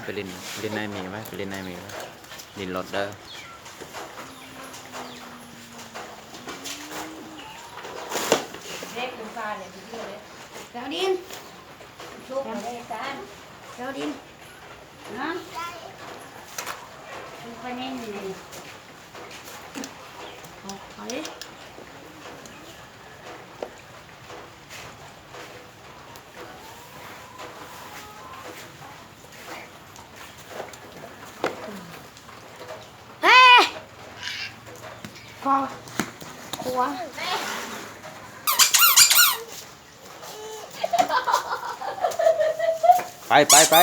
ไปลินในมีไหมไปลินในมีไหมลินรถเด้อเล็กเป็นฟ้าเนี่ยพี่เลยแถวดินชุบเลยกันแถวดินนะชุบไปแน่นเลยเอาดิพอครัวไป